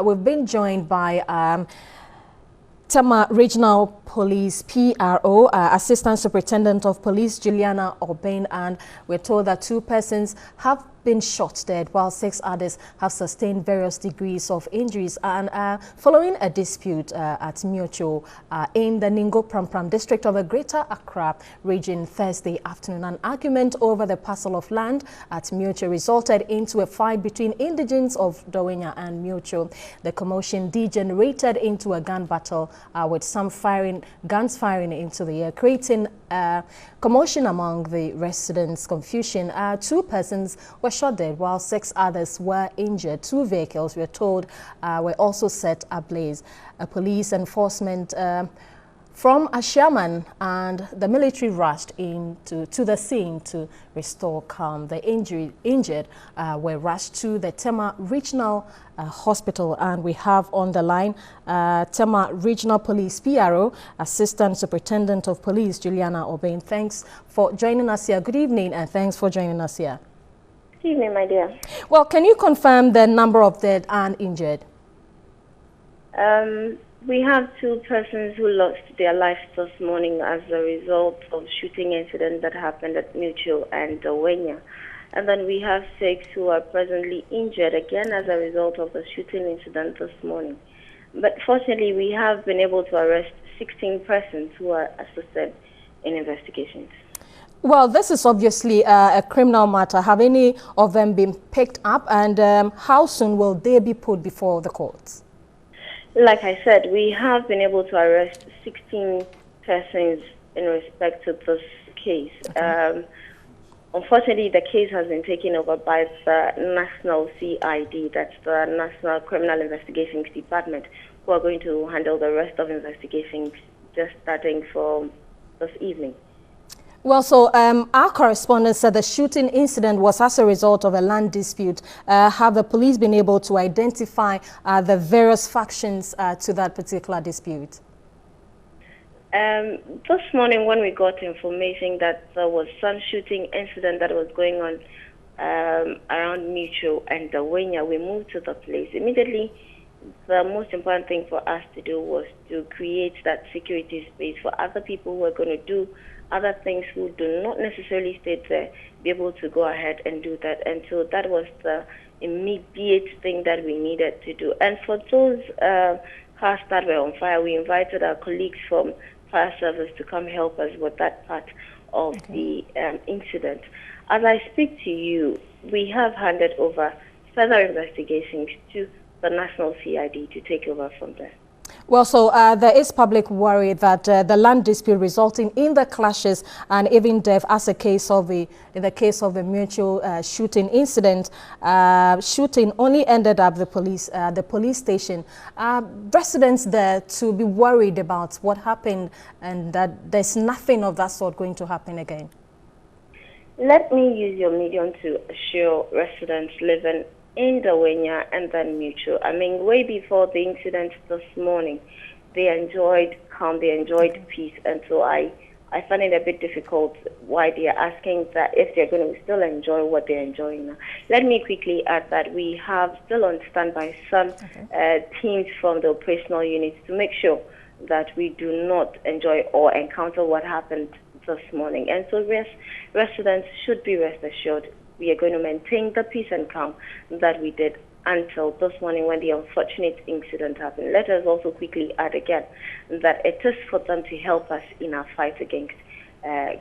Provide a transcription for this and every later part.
We've been joined by Tema Regional Police PRO, Assistant Superintendent of Police Juliana Obeng, and we're told that 2 persons have been shot dead while 6 others have sustained various degrees of injuries, and following a dispute at Miotso in the Ningo Pram district of the Greater Accra region Thursday afternoon. An argument over the parcel of land at Miotso resulted into a fight between indigents of Dawenya and Miotso. The commotion degenerated into a gun battle with some guns firing into the air, creating commotion among the residents. Confusion. 2 persons were shot dead while 6 others were injured. 2 vehicles, we're told, were also set ablaze. A police enforcement from Ashaman and the military rushed to the scene to restore calm. The injured were rushed to the Tema Regional Hospital, and we have on the line Tema Regional Police PRO, Assistant Superintendent of Police Juliana Obeng. Thanks for joining us here. Good evening, and thanks for joining us here. Good evening, my dear. Well, can you confirm the number of dead and injured? We have 2 persons who lost their lives this morning as a result of shooting incident that happened at Miotso and Dawenya. And then we have 6 who are presently injured again as a result of the shooting incident this morning. But fortunately, we have been able to arrest 16 persons who are assisted in investigations. Well, this is obviously a criminal matter. Have any of them been picked up, and how soon will they be put before the courts? Like I said, we have been able to arrest 16 persons in respect to this case. Okay. Unfortunately, the case has been taken over by the National CID, that's the National Criminal Investigations Department, who are going to handle the rest of investigations just starting from this evening. Well, so our correspondent said the shooting incident was as a result of a land dispute. Have the police been able to identify the various factions to that particular dispute? This morning, when we got information that there was some shooting incident that was going on around Miotso and Dawenya, we moved to the place. Immediately, the most important thing for us to do was to create that security space for other people who are going to do other things who do not necessarily stay there, be able to go ahead and do that. And so that was the immediate thing that we needed to do. And for those cars that were on fire, we invited our colleagues from fire service to come help us with that part of the incident. As I speak to you, we have handed over further investigations to the National CID to take over from there. Well, so there is public worry that the land dispute resulting in the clashes and even death, as in the case of the Miotso shooting incident, shooting only ended up the police station. Residents there to be worried about what happened, and that there's nothing of that sort going to happen again. Let me use your medium to assure residents living in Dawenya and then Miotso. I mean, way before the incident this morning, they enjoyed calm, they enjoyed peace, and so I find it a bit difficult why they are asking that if they're going to still enjoy what they're enjoying now. Let me quickly add that we have still on standby some teams from the operational units to make sure that we do not enjoy or encounter what happened this morning. And so residents should be rest assured we are going to maintain the peace and calm that we did until this morning when the unfortunate incident happened. Let us also quickly add again that it is for them to help us in our fight against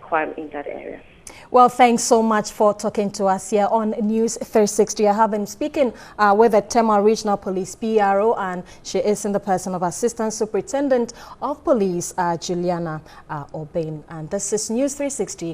crime in that area. Well, thanks so much for talking to us here on News 360. I have been speaking with the Tema Regional Police PRO, and she is in the person of Assistant Superintendent of Police Juliana Obeng. And this is News 360.